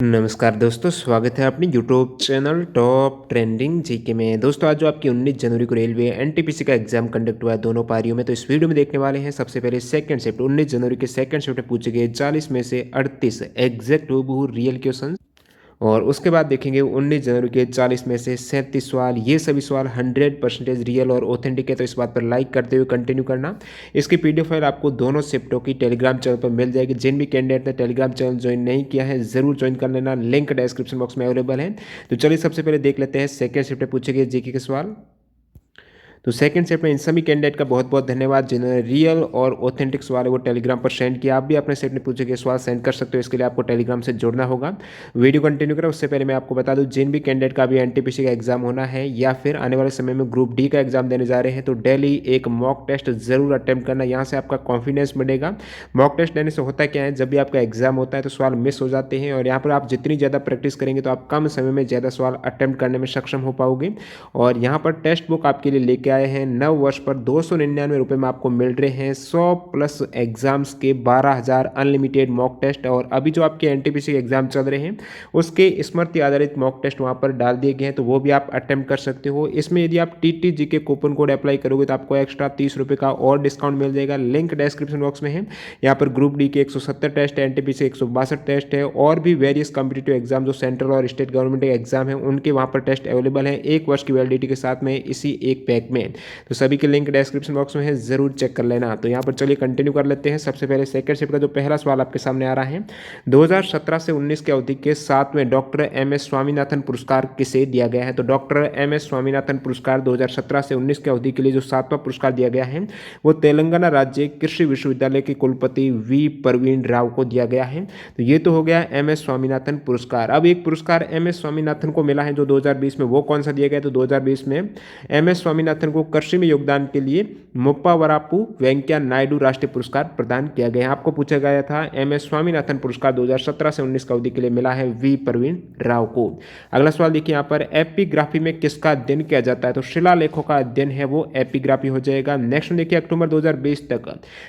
नमस्कार दोस्तों, स्वागत है अपने YouTube channel top trending GK में। दोस्तों आज जो आपकी 19 जनवरी को रेलवे एनटीपीसी का एग्जाम कंडक्ट हुआ है दोनों पारियों में, तो इस वीडियो में देखने वाले हैं। सबसे पहले सेकंड शिफ्ट 19 जनवरी के सेकंड शिफ्ट में पूछे गए 40 में से 38 एग्जैक्ट हूबहू रियल क्वेश्चन, और उसके बाद देखेंगे 19 जनवरी के 40 में से 37 सवाल। ये सभी सवाल 100% रियल और ऑथेंटिक है, तो इस बात पर लाइक करते हुए कंटिन्यू करना। इसकी पीडीएफ फाइल आपको दोनों शिफ्टों की टेलीग्राम चैनल पर मिल जाएगी। जिन भी कैंडिडेट ने टेलीग्राम चैनल ज्वाइन नहीं किया है जरूर ज्वाइन कर लेना, लिंक डिस्क्रिप्शन बॉक्स में अवेलेबल है। तो चलिए सबसे पहले देख लेते हैं सेकेंड शिफ्ट में पूछे गए जीके के सवाल। तो सेकंड सेट में इन सभी कैंडिडेट का बहुत बहुत धन्यवाद जिन्होंने रियल और ऑथेंटिक सवाल है वो टेलीग्राम पर सेंड किया। आप भी अपने सेट में पूछे गए सवाल सेंड कर सकते हो, इसके लिए आपको टेलीग्राम से जुड़ना होगा। वीडियो कंटिन्यू करें उससे पहले मैं आपको बता दूं, जिन भी कैंडिडेट का अभी एनटीपीसी का एग्जाम होना है या फिर आने वाले समय में ग्रुप डी का एग्जाम देने जा रहे हैं, तो डेली एक मॉक टेस्ट जरूर अटेम्प्ट करना। यहाँ से आपका कॉन्फिडेंस बढ़ेगा। मॉक टेस्ट देने से होता क्या है, जब भी आपका एग्जाम होता है तो सवाल मिस हो जाते हैं, और यहाँ पर आप जितनी ज़्यादा प्रैक्टिस करेंगे तो आप कम समय में ज़्यादा सवाल अटेम्प्ट करने में सक्षम हो पाओगे। और यहाँ पर टेस्ट बुक आपके लिए लेके आए हैं 9 वर्ष पर 299 रुपये में आपको मिल रहे हैं 100 प्लस एग्जाम्स के 12,000 अनलिमिटेड मॉक टेस्ट। और अभी जो आपके एनटीपीसी के एग्जाम चल रहे हैं उसके स्मृति आधारित मॉक टेस्ट वहाँ पर डाल दिए गए हैं, तो वो भी आप अटेम्प्ट कर सकते हो। इसमें यदि आप टीटीजी के कूपन कोड अप्लाई करोगे तो आपको एक्स्ट्रा 30 रुपये का और डिस्काउंट मिल जाएगा। लिंक डिस्क्रिप्शन बॉक्स में है। यहाँ पर ग्रुप डी के 170 टेस्ट है, एनटीपीसी 162 टेस्ट है, और भी वेरियस कॉम्पिटिटिव एग्जाम जो सेंट्रल और स्टेट गवर्नमेंट के एग्जाम है उनके वहाँ पर टेस्ट अवेलेबल है 1 वर्ष की वैलिडिटी के साथ में इसी एक पैक में। तो सभी के लिंक डिस्क्रिप्शन बॉक्स में है, जरूर चेक कर लेना। तो यहाँ पर चलिए कंटिन्यू कर लेते हैं। सबसे पहले सेकंड शिफ्ट का जो पहला सवाल आपके सामने आ रहा है, 2017 से 19 के अवधि के 7वें डॉक्टर एम एस स्वामीनाथन पुरस्कार किसे दिया गया है। तो डॉक्टर एम एस स्वामीनाथन पुरस्कार 2017 से 19 के अवधि के लिए जो 7वां पुरस्कार दिया गया है वो तेलंगाना राज्य कृषि विश्वविद्यालय के कुलपति वी प्रवीण राव को दिया गया है। तो ये तो हो गया एम एस स्वामीनाथन पुरस्कार। अब एक पुरस्कार एम एस स्वामीनाथन को मिला है जो 2020 में, वो कौन सा दिया गया। तो 2020 में एम एस स्वामीनाथन को कृषि में योगदान के लिए मुप्पावरापु वेंकैया नायडू राष्ट्रीय पुरस्कार प्रदान किया गया है। आपको पूछा गया था एम एस स्वामीनाथन पुरस्कार 2017 से 19 का अवधि के लिए मिला है वी प्रवीण राव को। अगला सवाल देखिए, यहाँ पर एपिग्राफी में किसका अध्ययन किया जाता है। तो शिलालेखों का अध्ययन है वो एपिग्राफी हो जाएगा। नेक्स्ट देखिए, अक्टूबर 2020 तक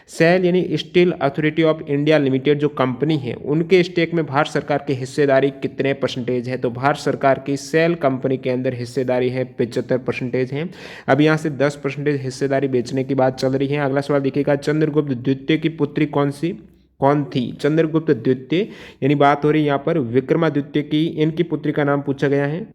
सेल यानी steel authority of India limited जो कंपनी है उनके स्टेक में भारत सरकार की हिस्सेदारी कितने परसेंटेज है। तो भारत सरकार की सेल कंपनी के अंदर हिस्सेदारी है 75% है। अब यहाँ से 10% हिस्सेदारी बेचने की बात चल रही है। अगला सवाल देखिएगा, चंद्रगुप्त द्वितीय की पुत्री कौन थी। चंद्रगुप्त द्वितीय यानी बात हो रही है यहाँ पर विक्रमादित्य की, इनकी पुत्री का नाम पूछा गया है।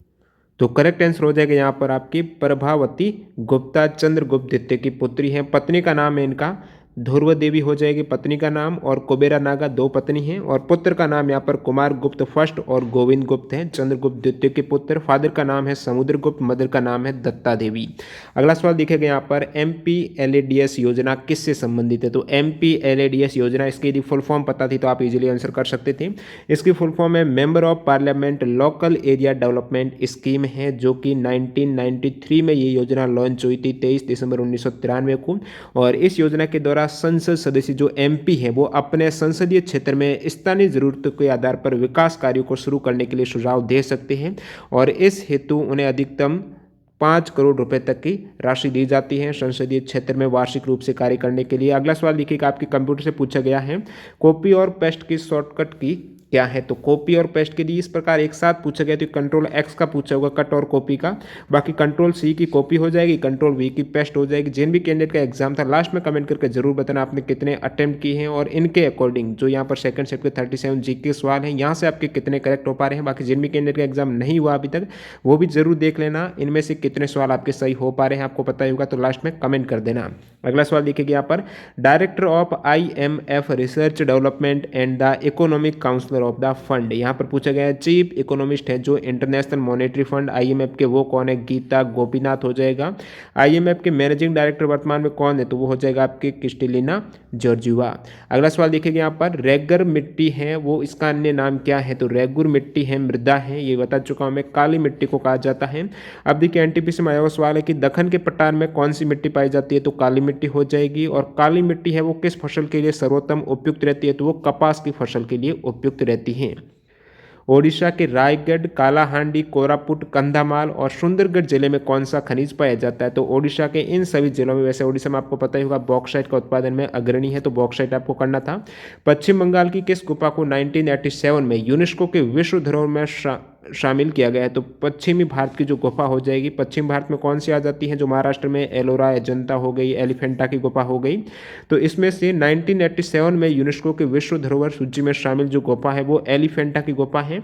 तो करेक्ट आंसर हो जाएगा यहाँ पर आपकी प्रभावती गुप्ता चंद्रगुप्त द्वितीय की पुत्री है। पत्नी का नाम है इनका ध्रुव देवी हो जाएगी पत्नी का नाम, और कुबेरा नागा 2 पत्नी हैं, और पुत्र का नाम यहाँ पर कुमार गुप्त फर्स्ट और गोविंद गुप्त हैं, चंद्रगुप्त द्वितीय के पुत्र। फादर का नाम है समुद्रगुप्त, मदर का नाम है दत्ता देवी। अगला सवाल देखिएगा यहाँ पर MPLADS योजना किससे संबंधित है। तो MPLADS योजना, इसकी यदि फुल फॉर्म पता थी तो आप इजीली आंसर कर सकते थे। इसकी फुल फॉर्म है member of parliament local area development scheme है, जो कि 1993 में ये योजना लॉन्च हुई थी 23 दिसंबर 1993 को। और इस योजना के द्वारा संसद सदस्य जो MP है वो अपने संसदीय क्षेत्र में स्थानीय जरूरतों के आधार पर विकास कार्यों को शुरू करने के लिए सुझाव दे सकते हैं, और इस हेतु उन्हें अधिकतम 5 करोड़ रुपए तक की राशि दी जाती है संसदीय क्षेत्र में वार्षिक रूप से कार्य करने के लिए। अगला सवाल देखिएगा, आपके कंप्यूटर से पूछा गया है, कॉपी और पेस्ट की शॉर्टकट की क्या है। तो कॉपी और पेस्ट के लिए इस प्रकार एक साथ पूछा गया, तो कंट्रोल X का पूछा होगा कट और कॉपी का, बाकी कंट्रोल C की कॉपी हो जाएगी, कंट्रोल V की पेस्ट हो जाएगी। जिन भी कैंडिडेट का एग्जाम था लास्ट में कमेंट करके जरूर बताना आपने कितने अटेम्प्ट किए हैं, और इनके अकॉर्डिंग जो यहाँ पर सेकंड शिफ्ट के 37 GK सवाल हैं यहाँ से आपके कितने करेक्ट हो पा रहे हैं। बाकी जिन भी कैंडिडेट का एग्जाम नहीं हुआ अभी तक वो भी जरूर देख लेना, इनमें से कितने सवाल आपके सही हो पा रहे हैं आपको पता ही होगा, तो लास्ट में कमेंट कर देना। अगला सवाल देखिए यहाँ पर, director of IMF research development and the economic counsellor of the fund, यहाँ पर पूछा गया है चीफ इकोनॉमिस्ट है जो इंटरनेशनल मॉनेटरी फंड IMF के, वो कौन है। गीता गोपीनाथ हो जाएगा। IMF के मैनेजिंग डायरेक्टर वर्तमान में कौन है, तो वो हो जाएगा आपके क्रिस्टेलिना जॉर्जिवा। अगला सवाल देखिएगा यहाँ पर, रेगर मिट्टी है वो इसका अन्य नाम क्या है। तो रेगुर मिट्टी है, मृदा है, ये बता चुका हूँ मैं। काली मिट्टी को कहा जाता है। अब देखिए एनटीपीसी में आया हुआ सवाल है कि दक्कन के पठार में कौन सी मिट्टी पाई जाती है। तो काली मिट्टी हो जाएगी। और काली मिट्टी है वो किस फसल के लिए सर्वोत्तम उपयुक्त रहती है। तो वो कपास की फसल के लिए उपयुक्त रहती है। ओडिशा के रायगढ़, कालाहांडी, कोरापुट, कंधामाल और सुंदरगढ़ जिले में कौन सा खनिज पाया जाता है? तो ओडिशा के इन सभी जिलों में, वैसे ओडिशा में आपको पता ही होगा बॉक्साइट का उत्पादन में अग्रणी है, तो बॉक्साइट आपको करना था। पश्चिम बंगाल की किस गुफा को 1987 में यूनेस्को के विश्व धरोहर में शामिल किया गया है? तो पश्चिमी भारत की जो गुफा हो जाएगी, पश्चिम भारत में कौन सी आ जाती है? जो महाराष्ट्र में एलोरा, अजंता हो गई, एलिफेंटा की गुफा हो गई। तो इसमें से 1987 में यूनेस्को के विश्व धरोहर सूची में शामिल जो गुफा है वो एलिफेंटा की गुफा है।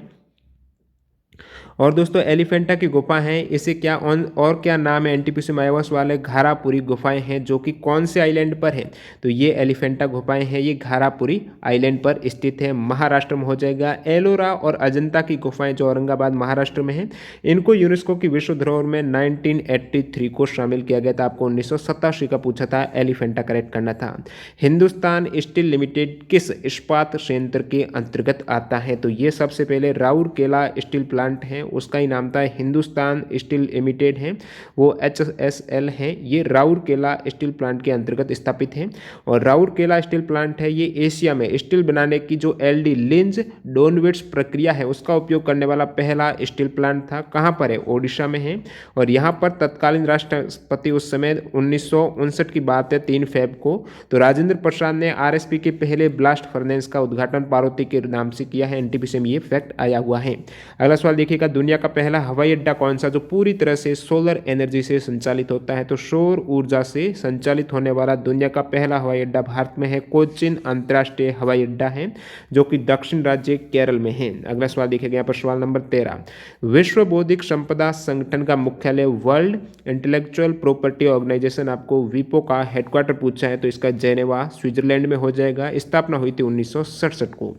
और दोस्तों एलिफेंटा की गुफा है, इसे क्या और क्या नाम है? एनटीपीसी मायावस वाले घारापुरी गुफाएं हैं, जो कि कौन से आइलैंड पर है? तो ये एलिफेंटा गुफाएं हैं, ये घारापुरी आइलैंड पर स्थित है, महाराष्ट्र में हो जाएगा। एलोरा और अजंता की गुफाएं जो औरंगाबाद महाराष्ट्र में है, इनको यूनेस्को की विश्व धरोहर में 1983 को शामिल किया गया था। आपको 1987 का पूछा था, एलिफेंटा करेक्ट करना था। हिंदुस्तान स्टील लिमिटेड किस इस्पात संयंत्र के अंतर्गत आता है? तो ये सबसे पहले राउरकेला स्टील प्लांट है, उसका ही नाम था हिंदुस्तान स्टील लिमिटेड है, वो HSL है। ये राउरकेला स्टील प्लांट के अंतर्गत स्थापित है। और राउरकेला स्टील प्लांट है, ये एशिया में स्टील बनाने की जो LD लिंज डोनविट्स प्रक्रिया है उसका उपयोग करने वाला पहला स्टील प्लांट था। कहाँ पर है? ओडिशा में है। और यहाँ पर तत्कालीन राष्ट्रपति उस समय 1959 की बात है, 3 फेब को, तो राजेंद्र प्रसाद ने RSP के पहले ब्लास्ट फर्नेस का उद्घाटन पार्वती के नाम से किया है। एनटीपीसी में ये फैक्ट आया हुआ है। अगला सवाल देखिएगा, दुनिया का पहला हवाई अड्डा कौन सा जो पूरी तरह से सोलर एनर्जी से संचालित होता है? तो सौर ऊर्जा से संचालित होने वाला दुनिया का पहला हवाई अड्डा भारत में है, कोचिन अंतर्राष्ट्रीय हवाई अड्डा है, जो कि दक्षिण राज्य केरल में है। अगला सवाल देखिएगा यहाँ पर सवाल नंबर 13, विश्व बौद्धिक संपदा संगठन का मुख्यालय, वर्ल्ड इंटेलेक्चुअल प्रॉपर्टी ऑर्गेनाइजेशन, आपको विपो का हेडक्वार्टर पूछा है, तो इसका जेनेवा स्विट्जरलैंड में हो जाएगा। स्थापना हुई थी 1967 को।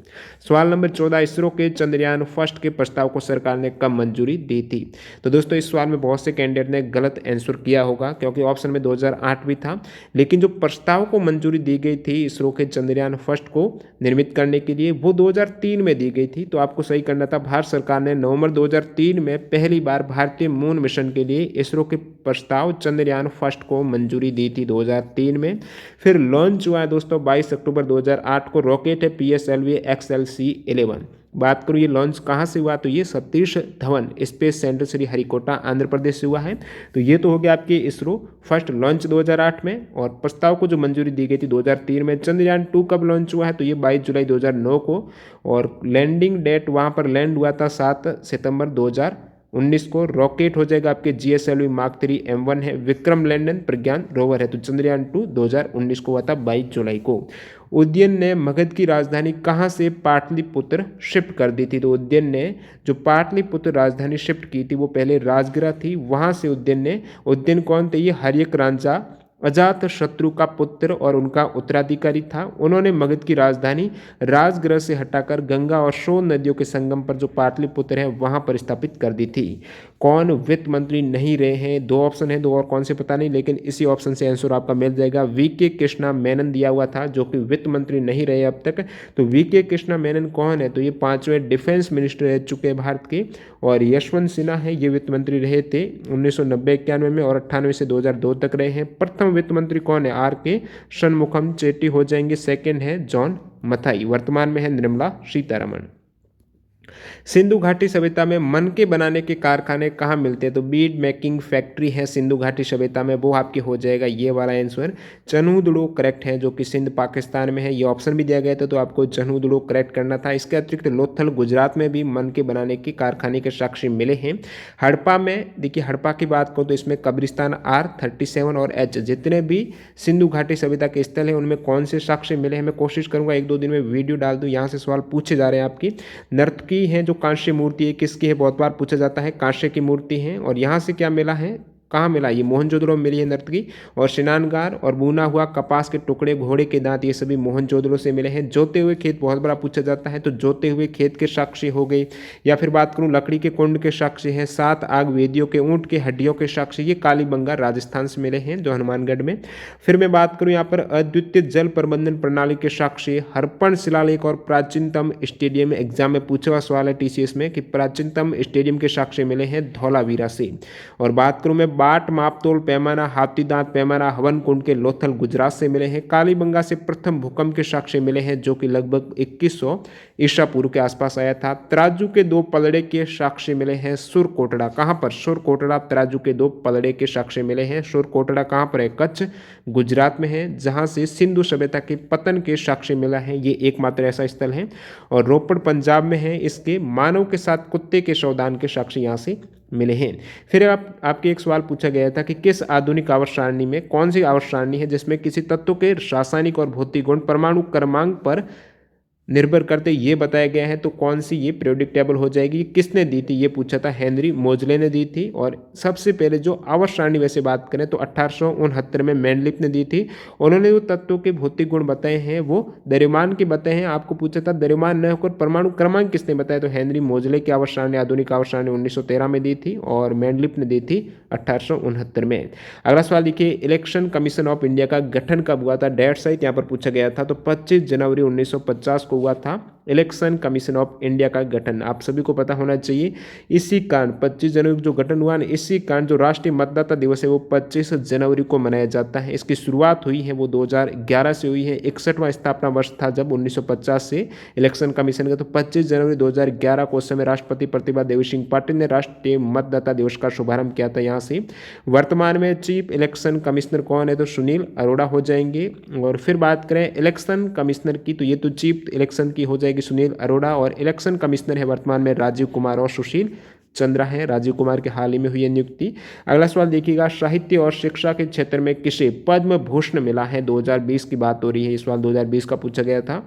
सवाल नंबर 14, इसरो के चंद्रयान फर्स्ट के प्रस्ताव को सरकार ने कब मंजूरी दी थी? तो दोस्तों इस सवाल में बहुत से कैंडिडेट ने गलत आंसर किया होगा, क्योंकि ऑप्शन में 2008 भी था, लेकिन जो प्रस्ताव को मंजूरी दी गई थी इसरो के चंद्रयान फर्स्ट को निर्मित करने के लिए, वो 2003 में दी गई थी। तो आपको सही करना था, भारत सरकार ने नवंबर 2003 में पहली बार भारतीय मून मिशन के लिए इसरो के प्रस्ताव चंद्रयान फर्स्ट को मंजूरी दी थी 2003 में। फिर लॉन्च हुआ है दोस्तों 22 अक्टूबर 2008 को, रॉकेट है PSLV XLC-11। बात करूँ ये लॉन्च कहाँ से हुआ, तो ये सतीश धवन स्पेस सेंटर श्री हरिकोटा आंध्र प्रदेश से हुआ है। तो ये तो हो गया आपके इसरो फर्स्ट लॉन्च 2008 में, और प्रस्ताव को जो मंजूरी दी गई थी 2003 में। चंद्रयान 2 कब लॉन्च हुआ है, तो ये 22 जुलाई 2009 को, और लैंडिंग डेट वहाँ पर लैंड हुआ था 7 सितंबर 2019 को। रॉकेट हो जाएगा आपके GSLV Mark 3 M1 है, विक्रम लैंडन प्रज्ञान रोवर है। तो चंद्रयान 2 2019 को हुआ था 22 जुलाई को। उज्जैन ने मगध की राजधानी कहाँ से पाटलिपुत्र शिफ्ट कर दी थी? तो उज्जैन ने जो पाटलिपुत्र राजधानी शिफ्ट की थी वो पहले राजगृह थी, वहाँ से उज्जैन कौन थे? ये हर्यक राजा अजात शत्रु का पुत्र और उनका उत्तराधिकारी था। उन्होंने मगध की राजधानी राजगृह से हटाकर गंगा और सोन नदियों के संगम पर जो पाटलिपुत्र है वहां पर स्थापित कर दी थी। कौन वित्त मंत्री नहीं रहे हैं? 2 ऑप्शन है, 2 और कौन से पता नहीं, लेकिन इसी ऑप्शन से आंसर आपका मिल जाएगा। VK कृष्णा मेनन दिया हुआ था, जो कि वित्त मंत्री नहीं रहे अब तक। तो VK कृष्णा मेनन कौन है? तो ये 5वें डिफेंस मिनिस्टर रह चुके हैं भारत के। और यशवंत सिन्हा है, ये वित्त मंत्री रहे थे 1990-91 में, और 98 से 2002 तक रहे हैं। प्रथम वित्त मंत्री कौन है? RK षणमुखम चेट्टी हो जाएंगे। सेकंड है जॉन मथाई। वर्तमान में है निर्मला सीतारमण। सिंधु घाटी सभ्यता में मनके बनाने के कारखाने कहाँ मिलते हैं? तो बीड मेकिंग फैक्ट्री है सिंधु घाटी सभ्यता में, वो आपकी हो जाएगा ये वाला आंसर। चन्हूदड़ो करेक्ट है, जो कि सिंध पाकिस्तान में है। ये ऑप्शन भी दिया गया था, तो आपको चन्हूदड़ो करेक्ट करना था। इसके अतिरिक्त लोथल गुजरात में भी मनके बनाने के कारखाने के साक्ष्य मिले हैं। हड़प्पा में देखिए, हड़प्पा की बात करो तो इसमें कब्रिस्तान R, 37 और H जितने भी सिंधु घाटी सभ्यता के स्थल हैं उनमें कौन से साक्ष्य मिले हैं? मैं कोशिश करूंगा 1-2 दिन में वीडियो डाल दूं। यहाँ से सवाल पूछे जा रहे हैं आपकी। नर्तकी है जो कांस्य मूर्ति है, किसकी है? बहुत बार पूछा जाता है, कांस्य की मूर्ति है। और यहाँ से क्या मिला है, कहाँ मिला? ये मोहनजोदड़ो में मिली है नर्तकी। और स्नानगार और बुना हुआ कपास के टुकड़े, घोड़े के दांत, ये सभी मोहनजोदड़ो से मिले हैं। जोते हुए खेत बहुत बड़ा पूछा जाता है, तो जोते हुए खेत के साक्ष्य हो गए। या फिर बात करूं लकड़ी के कुंड के साक्ष्य हैं, 7 आग वेदियों के, ऊंट के हड्डियों के साक्ष्य, ये कालीबंगा राजस्थान से मिले हैं, जो हनुमानगढ़ में। फिर मैं बात करूं यहाँ पर अद्वितीय जल प्रबंधन प्रणाली के साक्ष्य, हरपन शिलालेख और प्राचीनतम स्टेडियम। एग्जाम में पूछा हुआ सवाल है TCS में कि प्राचीनतम स्टेडियम के साक्ष्य मिले हैं धौलावीरा से। और बात करूं मैं बाट मापतोल पैमाना, हाथीदांत पैमाना हवन कुंड के लोथल गुजरात से मिले हैं। कालीबंगा से प्रथम भूकंप के साक्ष्य मिले हैं जो कि लगभग 2100 ईसा पूर्व के आसपास आया था। तराजू के 2 पलड़े के साक्ष्य मिले हैं सुरकोटड़ा। कहाँ पर? सुरकोटड़ा तराजू के 2 पलड़े के साक्ष्य मिले हैं। सुरकोटड़ा कहाँ पर है? कच्छ गुजरात में है, जहाँ से सिंधु सभ्यता के पतन के साक्ष्य मिला है। ये एकमात्र ऐसा स्थल है। और रोपड़ पंजाब में है। इसके मानव के साथ कुत्ते के शवदान के साक्ष्य यहाँ से मिले हैं। फिर आपके एक सवाल पूछा गया था कि किस आधुनिक आवर्त सारणी में कौन सी आवर्त सारणी है जिसमें किसी तत्व के रासायनिक और भौतिक गुण परमाणु क्रमांक पर निर्भर करते ये बताया गया है। तो कौन सी ये पीरियोडिक टेबल हो जाएगी? किसने दी थी? ये पूछा था, हेनरी मोजले ने दी थी। और सबसे पहले जो आवर्त सारणी वैसे बात करें तो 1869 में मेंडलिप ने दी थी। उन्होंने जो तत्वों के भौतिक गुण बताए हैं वो द्रव्यमान के बताए हैं। आपको पूछा था द्रव्यमान न होकर परमाणु क्रमांक किसने बताया? तो हेनरी मोजले की आवर्त सारणी, आधुनिक आवर्त सारणी 1913 में दी थी और मेंडलिप ने दी थी 1869 में। अगला सवाल देखिए, इलेक्शन कमीशन ऑफ इंडिया का गठन कब हुआ था? डेट सहित यहाँ पर पूछा गया था। तो 25 जनवरी 1950 को हुआ था इलेक्शन कमीशन ऑफ इंडिया का गठन। आप सभी को पता होना चाहिए। इसी कारण 25 जनवरी को जो गठन हुआ ना, इसी कारण जो राष्ट्रीय मतदाता दिवस है वो 25 जनवरी को मनाया जाता है। इसकी शुरुआत हुई है वो 2011 से हुई है। 61वां स्थापना वर्ष था जब 1950 से इलेक्शन कमीशन का। तो 25 जनवरी 2011 को उस समय राष्ट्रपति प्रतिभा देवी सिंह पाटिल ने राष्ट्रीय मतदाता दिवस का शुभारंभ किया था यहाँ से। वर्तमान में चीफ इलेक्शन कमिश्नर कौन है? तो सुनील अरोड़ा हो जाएंगे। और फिर बात करें इलेक्शन कमिश्नर की, तो ये तो चीफ इलेक्शन की हो जाएगी सुनील अरोड़ा, और इलेक्शन कमिश्नर है वर्तमान में राजीव कुमार और सुशील चंद्रा है। राजीव कुमार के हाल ही में हुई है नियुक्ति। अगला सवाल देखिएगा, साहित्य और शिक्षा के क्षेत्र में किसे पद्म भूषण मिला है? 2020 की बात हो रही है। ये सवाल 2020 का पूछा गया था।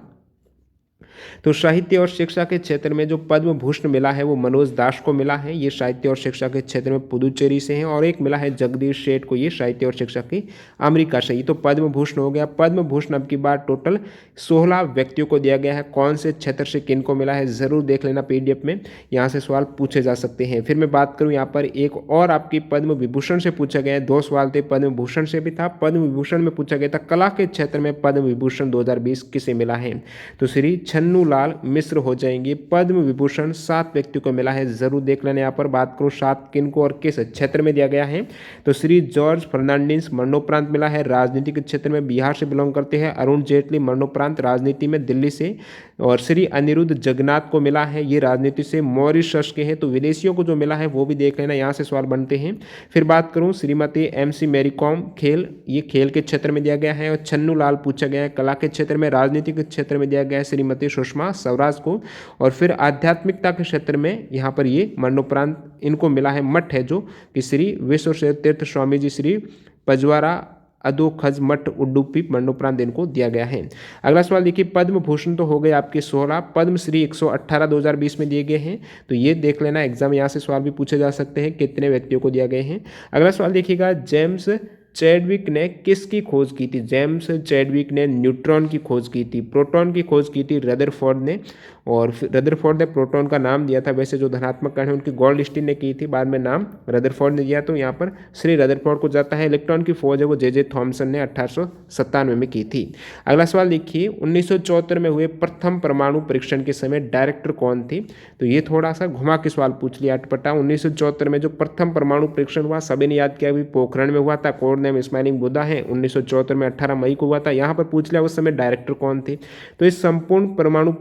तो साहित्य और शिक्षा के क्षेत्र में जो पद्म भूषण मिला है वो मनोज दास को मिला है। ये साहित्य और शिक्षा के क्षेत्र में पुदुचेरी से हैं। और एक मिला है जगदीश सेठ को, ये साहित्य और शिक्षा की अमेरिका से। ये तो पद्म भूषण हो गया। पद्म भूषण अब की बार टोटल 16 व्यक्तियों को दिया गया है। कौन से क्षेत्र से किन को मिला है जरूर देख लेना पीडीएफ में, यहाँ से सवाल पूछे जा सकते हैं। फिर मैं बात करूँ यहाँ पर एक और आपकी पद्म विभूषण से पूछा गया है। 2 सवाल थे, पद्म भूषण से भी था। पद्म विभूषण में पूछा गया था कला के क्षेत्र में पद्म विभूषण 2020 किसे मिला है? तो श्री छन्नूलाल मिश्र हो जाएंगे। पद्म विभूषण 7 व्यक्तियों को मिला है, जरूर देख लेना। यहाँ पर बात करो 7 किन को और किस क्षेत्र में दिया गया है। तो श्री जॉर्ज फर्नांडिस मरणोपरांत मिला है, राजनीति के क्षेत्र में बिहार से बिलोंग करते हैं। अरुण जेटली मरणोपरांत राजनीति में दिल्ली से। और श्री अनिरुद्ध जगन्नाथ को मिला है, ये राजनीति से मॉरिशस के हैं। तो विदेशियों को जो मिला है वो भी देख लेना, यहाँ से सवाल बनते हैं। फिर बात करूँ श्रीमती MC मैरी कॉम, खेल, ये खेल के क्षेत्र में दिया गया है। और छन्नूलाल पूछा गया है कला के क्षेत्र में। राजनीति के क्षेत्र में दिया गया है श्रीमती सुषमा स्वराज को। और फिर आध्यात्मिकता के क्षेत्र में यहाँ पर ये मरणोपरांत इनको मिला है। मठ है जो कि श्री विश्व तीर्थ स्वामी जी श्री पजवारा अदोखज मठ उडुपी मरणोपरांत इनको दिया गया है। अगला सवाल देखिए, पद्म भूषण तो हो गए आपके 16, पद्मश्री 118 2020 में दिए गए हैं। तो ये देख लेना, एग्जाम यहाँ से सवाल भी पूछे जा सकते हैं कितने व्यक्तियों को दिया गए हैं। अगला सवाल देखिएगा, जेम्स चैडविक ने किसकी खोज की थी? जेम्स चैडविक ने न्यूट्रॉन की खोज की थी। प्रोटॉन की खोज की थी रदरफोर्ड ने। और रदरफोर्ड ने प्रोटॉन का नाम दिया था, वैसे जो धनात्मक कण है उनकी गोल्डस्टीन ने की थी, बाद में नाम रदरफोर्ड ने दिया। तो यहाँ पर श्री रदरफोर्ड को जाता है। इलेक्ट्रॉन की खोज है वो जे थॉमसन ने 1897 में की थी। अगला सवाल देखिए, 1974 में हुए प्रथम परमाणु परीक्षण के समय डायरेक्टर कौन थे? तो ये थोड़ा सा घुमा के सवाल पूछ लिया अटपटा। 1974 में जो प्रथम परमाणु परीक्षण हुआ सभी ने याद किया, अभी पोखरण में हुआ था। कोड नेम स्माइलिंग बुद्धा है। 1974 में 18 मई को हुआ था। यहाँ पर पूछ लिया उस समय डायरेक्टर कौन थे? तो इस संपूर्ण परमाणु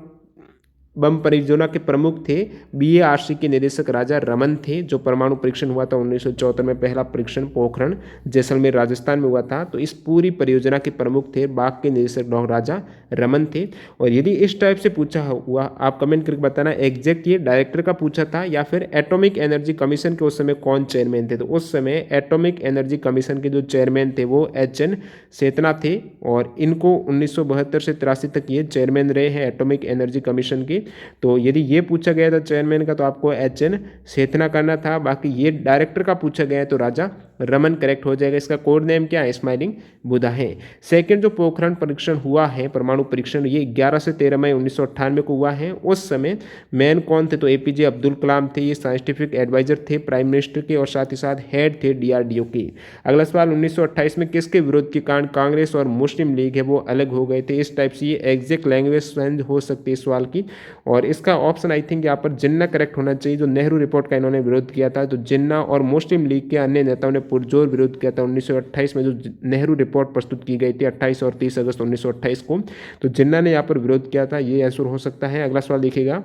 बम परियोजना के प्रमुख थे BARC के निदेशक राजा रमन थे। जो परमाणु परीक्षण हुआ था 1974 में, पहला परीक्षण पोखरण जैसलमेर राजस्थान में हुआ था। तो इस पूरी परियोजना के प्रमुख थे बाग के निदेशक राजा रमन थे। और यदि इस टाइप से पूछा हुआ आप कमेंट करके बताना एग्जैक्ट ये डायरेक्टर का पूछा था या फिर एटॉमिक एनर्जी कमीशन के उस समय कौन चेयरमैन थे? तो उस समय एटॉमिक एनर्जी कमीशन के जो चेयरमैन थे वो HN सेतना थे। और इनको 1972 से 83 तक ये चेयरमैन रहे हैं एटॉमिक एनर्जी कमीशन के। तो यदि ये पूछा गया था चेयरमैन का तो आपको HN सेतना करना था। बाकी ये डायरेक्टर का पूछा गया है तो राजा रमन करेक्ट हो जाएगा। इसका कोड नेम क्या है? स्माइलिंग बुद्धा है। सेकंड जो पोखरण परीक्षण हुआ है परमाणु परीक्षण, ये 11 से 13 मई 1998 को हुआ है। उस समय मैन कौन थे? तो APJ अब्दुल कलाम थे। ये साइंटिफिक एडवाइजर थे प्राइम मिनिस्टर के और साथ ही साथ हेड थे DRDO के। अगला सवाल, 1928 में किसके विरोध के कारण कांग्रेस और मुस्लिम लीग है वो अलग हो गए थे? इस टाइप से ये एग्जैक्ट लैंग्वेज चेंज हो सकती है सवाल की। और इसका ऑप्शन आई थिंक यहाँ पर जिन्ना करेक्ट होना चाहिए। जो नेहरू रिपोर्ट का इन्होंने विरोध किया था, तो जिन्ना और मुस्लिम लीग के अन्य नेताओं ने पुरजोर विरोध किया था 1928 में, जो नेहरू रिपोर्ट प्रस्तुत की गई थी 28 और 30 अगस्त 1928 को। तो जिन्ना ने यहाँ पर विरोध किया था, ये आंसर हो सकता है। अगला सवाल देखिएगा,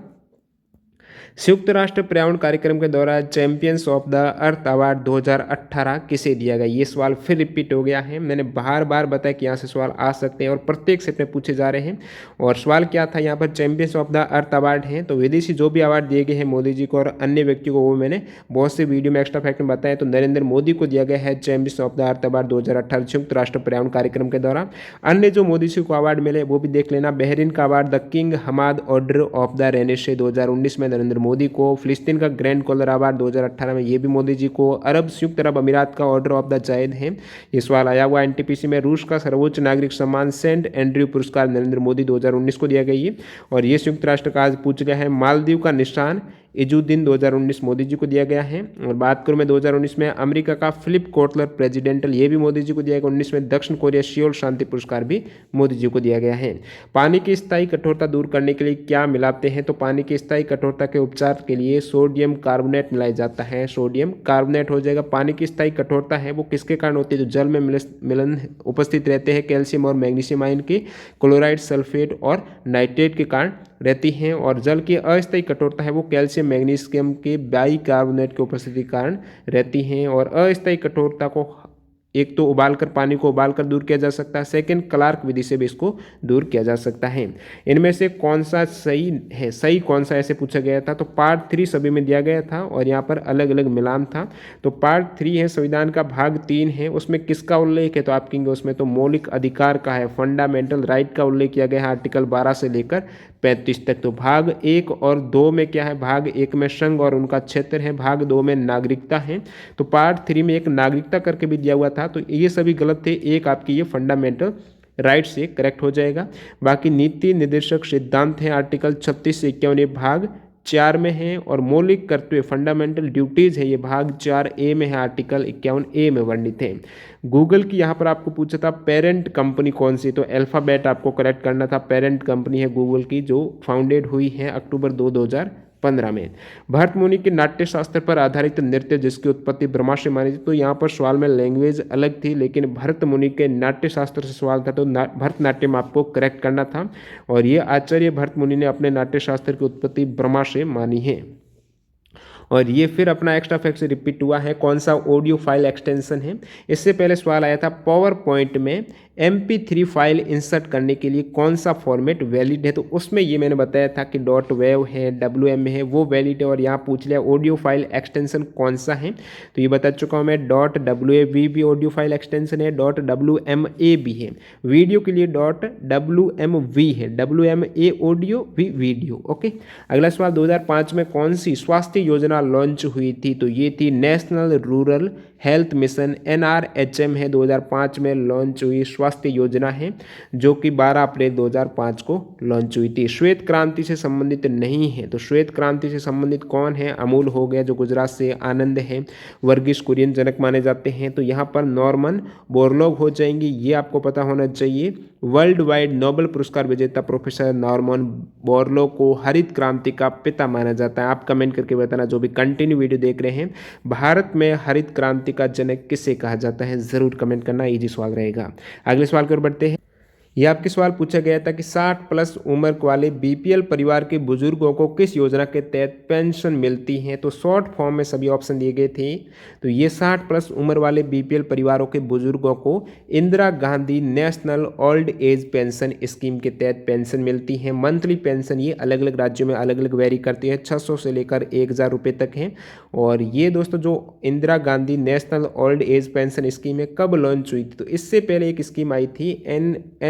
संयुक्त राष्ट्र पर्यावरण कार्यक्रम के दौरान champions of the earth award 2018 किसे दिया गया? ये सवाल फिर रिपीट हो गया है। मैंने बार बार बताया कि यहाँ से सवाल आ सकते हैं और प्रत्येक सेट में पूछे जा रहे हैं। और सवाल क्या था यहाँ पर, champions of the earth award है, तो विदेशी जो भी अवार्ड दिए गए हैं मोदी जी को और अन्य व्यक्तियों को, वो मैंने बहुत से वीडियो में एक्स्ट्रा फैक्ट में बताया। तो नरेंद्र मोदी को दिया गया है champions of the earth award 2018 संयुक्त राष्ट्र पर्यावरण कार्यक्रम के दौरान। अन्य जो मोदी जी को अवार्ड मिले वो भी देख लेना। बहरीन का award the king Hamad order of the renaissance 2019 में नरेंद्र मोदी को। फिलिस्तीन का ग्रैंड कॉलर अवार्ड 2018 में, ये भी मोदी जी को। अरब संयुक्त अरब अमीरात का ऑर्डर ऑफ द जायद है, ये सवाल आया हुआ एनटीपीसी में। रूस का सर्वोच्च नागरिक सम्मान सेंट एंड्रयू पुरस्कार नरेंद्र मोदी 2019 को दिया गया है और ये संयुक्त राष्ट्र का आज पूछ गया है। मालदीव का निशान इजुद्दीन 2019 मोदी जी को दिया गया है। और बात करूं मैं 2019 में अमेरिका का फिलिप कोटलर प्रेसिडेंटल, ये भी मोदी जी को दिया गया। 19 में दक्षिण कोरिया सियोल शांति पुरस्कार भी मोदी जी को दिया गया है। पानी की स्थायी कठोरता दूर करने के लिए क्या मिलाते हैं? तो पानी की स्थायी कठोरता के उपचार के लिए सोडियम कार्बोनेट मिलाया जाता है। सोडियम कार्बोनेट हो जाएगा। पानी की स्थायी कठोरता है वो किसके कारण होती है? तो जल में मिलन उपस्थित रहते हैं कैल्शियम और मैग्नीशियम आयन के, क्लोराइड, सल्फेट और नाइट्रेट के कारण रहती हैं। और जल की अस्थायी कठोरता है वो कैल्शियम मैग्नीशियम के बाइकार्बोनेट की उपस्थिति के कारण रहती हैं। और अस्थायी कठोरता को एक तो उबालकर, पानी को उबालकर दूर किया जा सकता है, सेकंड क्लार्क विधि से भी इसको दूर किया जा सकता है। इनमें से कौन सा सही है? सही कौन सा ऐसे पूछा गया था? तो पार्ट 3 सभी में दिया गया था और यहाँ पर अलग अलग मिलान था। तो पार्ट 3 है संविधान का, भाग 3 है, उसमें किसका उल्लेख है? तो आप कहेंगे उसमें तो मौलिक अधिकार का है, फंडामेंटल राइट का उल्लेख किया गया है आर्टिकल 12 से लेकर 35 तक। तो भाग 1 और 2 में क्या है? भाग 1 में संघ और उनका क्षेत्र है, भाग 2 में नागरिकता है। तो पार्ट 3 में एक नागरिकता करके भी दिया हुआ था, तो ये सभी गलत थे। एक आपकी ये फंडामेंटल राइट से करेक्ट हो जाएगा। बाकी नीति निर्देशक सिद्धांत है आर्टिकल 36 से 51, ये भाग 4 में है। और मौलिक कर्तव्य फंडामेंटल ड्यूटीज है, ये भाग 4A में है, आर्टिकल 51A में वर्णित है। गूगल की यहाँ पर आपको पूछा था पेरेंट कंपनी कौन सी? तो अल्फाबेट आपको करेक्ट करना था। पेरेंट कंपनी है गूगल की, जो फाउंडेड हुई है अक्टूबर 2, 2015 में। भरत मुनि के नाट्य शास्त्र पर आधारित नृत्य जिसकी उत्पत्ति ब्रह्मा से मानी थी। तो यहाँ पर सवाल में लैंग्वेज अलग थी, लेकिन भरत मुनि के नाट्य शास्त्र से सवाल था, तो भरतनाट्यम आपको करेक्ट करना था। और ये आचार्य भरत मुनि ने अपने नाट्य शास्त्र की उत्पत्ति ब्रह्मा से मानी है। और ये फिर अपना एक्स्ट्रा फैक्ट से रिपीट हुआ है। कौन सा ऑडियो फाइल एक्सटेंशन है? इससे पहले सवाल आया था पावर पॉइंट में MP3 फाइल इंसर्ट करने के लिए कौन सा फॉर्मेट वैलिड है? तो उसमें ये मैंने बताया था कि .wav है, WM है, वो वैलिड है। और यहाँ पूछ लिया ऑडियो फाइल एक्सटेंशन कौन सा है, तो ये बता चुका हूँ मैं। .wav भी ऑडियो फाइल एक्सटेंशन है, .wma भी है। वीडियो के लिए .wmv है, WMA ऑडियो भी वीडियो। ओके, अगला सवाल 2005 में कौन सी स्वास्थ्य योजना लॉन्च हुई थी? तो ये थी national rural health mission, NRHM है, 2005 में लॉन्च हुई स्वास्थ्य योजना है, जो कि 12 अप्रैल 2005 को लॉन्च हुई थी। श्वेत क्रांति से संबंधित नहीं है, तो श्वेत क्रांति से संबंधित कौन है? अमूल हो गया जो गुजरात से, आनंद है, वर्गीस कुरियन जनक माने जाते हैं। तो यहाँ पर नॉर्मन बोरलॉग हो जाएंगे, ये आपको पता होना चाहिए। वर्ल्ड वाइड नोबेल पुरस्कार विजेता प्रोफेसर नॉर्मन बोरलॉग को हरित क्रांति का पिता माना जाता है। आप कमेंट करके बताना जो भी कंटिन्यू वीडियो देख रहे हैं, भारत में हरित क्रांति का जनक किसे कहा जाता है? जरूर कमेंट करना, इजी सवाल रहेगा। अगले सवाल की ओर बढ़ते हैं। ये आपके सवाल पूछा गया था कि 60+ उम्र वाले BPL परिवार के बुजुर्गों को किस योजना के तहत पेंशन मिलती है? तो शॉर्ट फॉर्म में सभी ऑप्शन दिए गए थे। तो ये 60+ उम्र वाले BPL परिवारों के बुजुर्गों को Indira Gandhi national old age pension scheme के तहत पेंशन मिलती है। मंथली पेंशन ये अलग अलग राज्यों में अलग अलग वेरी करती है, 600 से लेकर 1000 रुपये तक है। और ये दोस्तों जो Indira Gandhi national old age pension scheme है कब लॉन्च हुई थी? तो इससे पहले एक स्कीम आई थी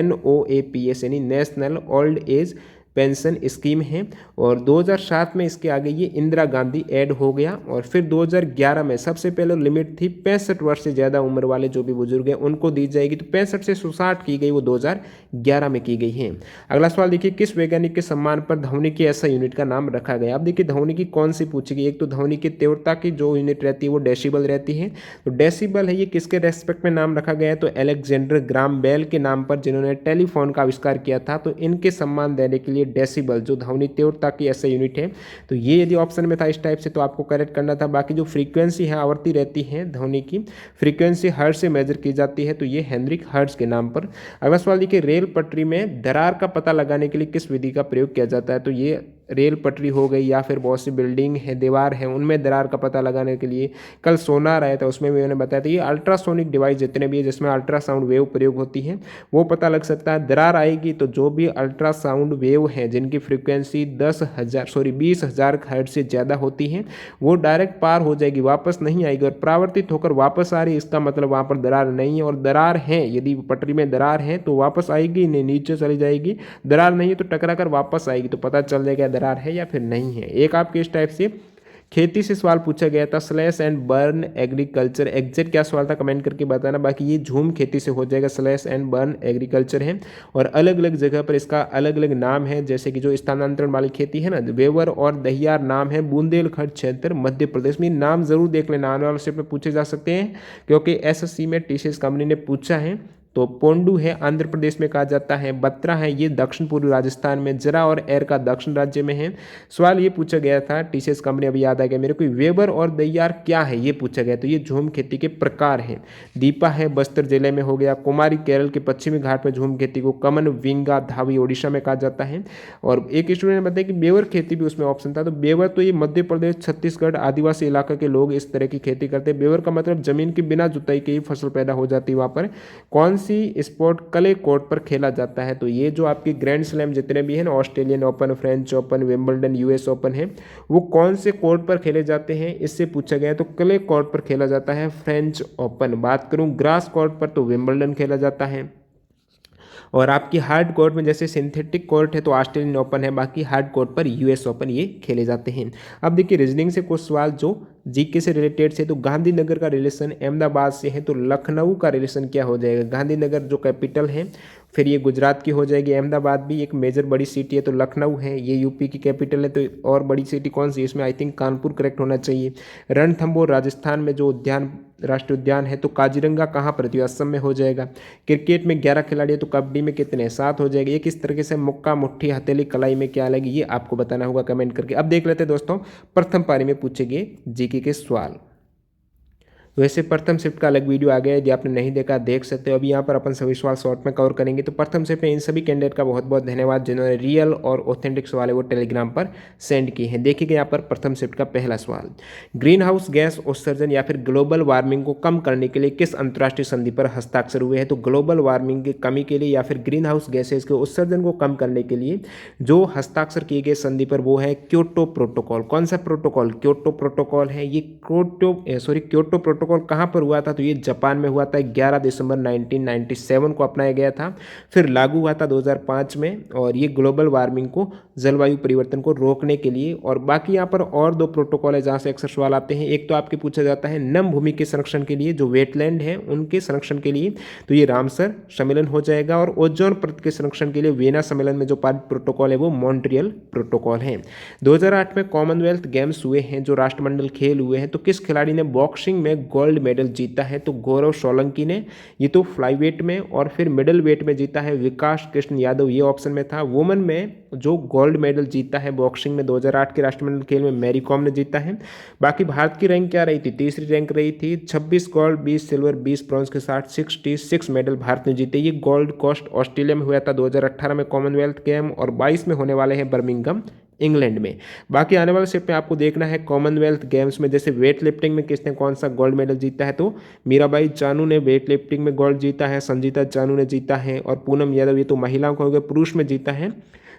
NOAPS यानी national old age pension scheme है, और 2007 में इसके आगे ये इंदिरा गांधी ऐड हो गया। और फिर 2011 में सबसे पहले लिमिट थी 65 वर्ष से ज़्यादा उम्र वाले जो भी बुजुर्ग हैं उनको दी जाएगी, तो 65 से 60 की गई, वो 2011 में की गई है। अगला सवाल देखिए, किस वैज्ञानिक के सम्मान पर ध्वनि की ऐसा यूनिट का नाम रखा गया? अब देखिए ध्वनि की कौन सी पूछी गई। एक तो ध्वनि की तीव्रता की जो यूनिट रहती है वो डेसिबल रहती है, तो डेसिबल है, ये किसके रेस्पेक्ट में नाम रखा गया है? तो अलेक्जेंडर ग्राम बेल के नाम पर, जिन्होंने टेलीफोन का आविष्कार किया था, तो इनके सम्मान देने के लिए लिए डेसिबल जो ध्वनि तीव्रता की ऐसा यूनिट है। तो ये यदि ऑप्शन में था इस टाइप से तो आपको करेक्ट करना था। बाकी जो फ्रीक्वेंसी है, आवृत्ति रहती है ध्वनि की, फ्रीक्वेंसी हर्ट्ज से मेजर की जाती है, तो ये हेनरिक हर्ट्ज के नाम पर। अगला सवाल देखिए, रेल पटरी में दरार का पता लगाने के लिए किस विधि का प्रयोग किया जाता है। तो ये रेल पटरी हो गई या फिर बहुत सी बिल्डिंग है, दीवार है, उनमें दरार का पता लगाने के लिए कल सोनार आया था, उसमें भी मैंने बताया था। ये अल्ट्रासोनिक डिवाइस जितने भी है जिसमें अल्ट्रासाउंड वेव प्रयोग होती है वो पता लग सकता है। दरार आएगी तो जो भी अल्ट्रासाउंड वेव है जिनकी फ्रिक्वेंसी 20,000 हर्ट्ज से ज़्यादा होती है वो डायरेक्ट पार हो जाएगी, वापस नहीं आएगी, और परावर्तित होकर वापस आ रही, इसका मतलब वहाँ पर दरार नहीं है। और दरार है, यदि पटरी में दरार है तो वापस आएगी नहीं, नीचे चली जाएगी। दरार नहीं है तो टकरा कर वापस आएगी, तो पता चल जाएगा दरार है या फिर नहीं है। एक आपके इस टाइप से खेती से सवाल पूछा गया था, slash and burn agriculture, exact क्या सवाल था कमेंट करके बताना। बाकी ये झूम खेती से हो जाएगा, स्लैश एंड बर्न एग्रीकल्चर है, और अलग अलग जगह पर इसका अलग अलग नाम है। जैसे कि जो स्थानांतरण वाली खेती है ना, वेवर और दहियार नाम है बुंदेलखंड क्षेत्र मध्य प्रदेश में। नाम जरूर देख लेना, आने वाले में पूछे जा सकते हैं क्योंकि एसएससी में टीसीएस कंपनी ने पूछा है। तो पोंडू है आंध्र प्रदेश में कहा जाता है, बत्रा है ये दक्षिण पूर्वी राजस्थान में, जरा और एर का दक्षिण राज्य में है। सवाल ये पूछा गया था टीसीएस कंपनी, अभी याद आ गया मेरे को, वेबर और दैयार क्या है ये पूछा गया। तो ये झूम खेती के प्रकार हैं। दीपा है बस्तर जिले में हो गया, कुमारी केरल के पश्चिमी घाट में झूम खेती को, कमन विंगा धावी ओडिशा में कहा जाता है। और एक स्टूडेंट ने बताया कि बेवर खेती भी उसमें ऑप्शन था। तो बेवर तो ये मध्य प्रदेश छत्तीसगढ़ आदिवासी इलाका के लोग इस तरह की खेती करते हैं। बेवर का मतलब जमीन की बिना जुताई के ही फसल पैदा हो जाती है। वहाँ पर कौन सी स्पोर्ट क्ले कोर्ट पर खेला जाता है। तो ये जो आपकी ग्रैंड स्लैम जितने भी हैं ना, Australian open, French open, Wimbledon, US open है, वो कौन से कोर्ट पर खेले जाते हैं इससे पूछा गया। तो क्ले कोर्ट पर खेला जाता है फ्रेंच ओपन। बात करूं ग्रास कोर्ट पर तो विंबलडन खेला जाता है। और आपकी हार्ड कोर्ट में जैसे सिंथेटिक कोर्ट है तो ऑस्ट्रेलियन ओपन है, बाकी हार्ड कोर्ट पर यूएस ओपन ये खेले जाते हैं। अब देखिए रीजनिंग से कुछ सवाल जो जीके से रिलेटेड से। तो गांधीनगर का रिलेशन अहमदाबाद से है, तो लखनऊ का रिलेशन क्या हो जाएगा। गांधीनगर जो कैपिटल है, फिर ये गुजरात की हो जाएगी, अहमदाबाद भी एक मेजर बड़ी सिटी है, तो लखनऊ है। ये यूपी की कैपिटल है, तो और बड़ी सिटी कौन सी है इसमें, आई थिंक कानपुर करेक्ट होना चाहिए। रणथंबोर राजस्थान में जो उद्यान, राष्ट्रीय उद्यान है, तो काजीरंगा कहाँ पर थी, असम में हो जाएगा। क्रिकेट में 11 खिलाड़ी है, तो कबड्डी में कितने, 7 हो जाएगा। एक इस तरीके से मुक्का, मुट्ठी, हथेली, कलाई में क्या लगेगी ये आपको बताना होगा कमेंट करके। अब देख लेते हैं दोस्तों प्रथम पारी में पूछे गए जीके के सवाल। वैसे प्रथम शिफ्ट का अलग वीडियो आ गया है, यदि आपने नहीं देखा देख सकते हो। अभी यहाँ पर अपन सभी सवाल शॉर्ट में कवर करेंगे। तो प्रथम शिफ्ट में इन सभी कैंडिडेट का बहुत बहुत धन्यवाद जिन्होंने रियल और ऑथेंटिक सवाल है वो टेलीग्राम पर सेंड किए हैं। देखिए यहाँ पर प्रथम शिफ्ट का पहला सवाल, ग्रीन हाउस गैस उत्सर्जन या फिर ग्लोबल वार्मिंग को कम करने के लिए किस अंतर्राष्ट्रीय संधि पर हस्ताक्षर हुए हैं। तो ग्लोबल वार्मिंग की कमी के लिए या फिर ग्रीन हाउस गैसेज के उत्सर्जन को कम करने के लिए जो हस्ताक्षर किए गए संधि पर वो है क्योटो प्रोटोकॉल। कौन सा प्रोटोकॉल, क्योटो प्रोटोकॉल है। ये क्योटो प्रोटोकॉल कहां पर हुआ था, तो ये जापान में हुआ था। 11 दिसंबर 1997 को अपनाया गया था, फिर लागू हुआ था 2005 में। और ये ग्लोबल वार्मिंग को, जलवायु परिवर्तन को रोकने के लिए। और बाकी यहाँ पर और 2 प्रोटोकॉल है जहां से अक्सर सवाल आते हैं। एक तो आपके पूछा जाता है नम भूमि के संरक्षण के लिए, जो वेटलैंड है उनके संरक्षण के लिए, तो ये रामसर सम्मेलन हो जाएगा। और ओजोन परत के संरक्षण के लिए वियना सम्मेलन में जो पारित प्रोटोकॉल है वो मॉन्ट्रियल प्रोटोकॉल है। 2008 में कॉमनवेल्थ गेम्स हुए हैं, जो राष्ट्रमंडल खेल हुए हैं, तो किस खिलाड़ी ने बॉक्सिंग में गोल्ड मेडल जीता है। तो गौरव सोलंकी ने, ये तो फ्लाईवेट में। और फिर मिडल वेट में जीता है विकास कृष्ण यादव, ये ऑप्शन में था। वुमेन में जो गोल्ड मेडल जीता है बॉक्सिंग में 2008 के राष्ट्रमंडल खेल में मैरी कॉम ने जीता है। बाकी भारत की रैंक क्या रही थी, तीसरी रैंक रही थी। 26 गोल्ड, 20 सिल्वर, 20 ब्रॉन्ज के साथ 66 मेडल भारत ने जीते। ये गोल्ड कोस्ट ऑस्ट्रेलिया में हुआ था 2018 में कॉमनवेल्थ गेम, और 22 में होने वाले हैं बर्मिंघम इंग्लैंड में। बाकी आने वाले स्टेप में आपको देखना है कॉमनवेल्थ गेम्स में, जैसे वेट लिफ्टिंग में किसने कौन सा गोल्ड मेडल जीता है। तो मीराबाई चानू ने वेट लिफ्टिंग में गोल्ड जीता है, संजीता चानू ने जीता है, और पूनम यादव, ये तो महिलाओं को हो गया। पुरुष में जीता है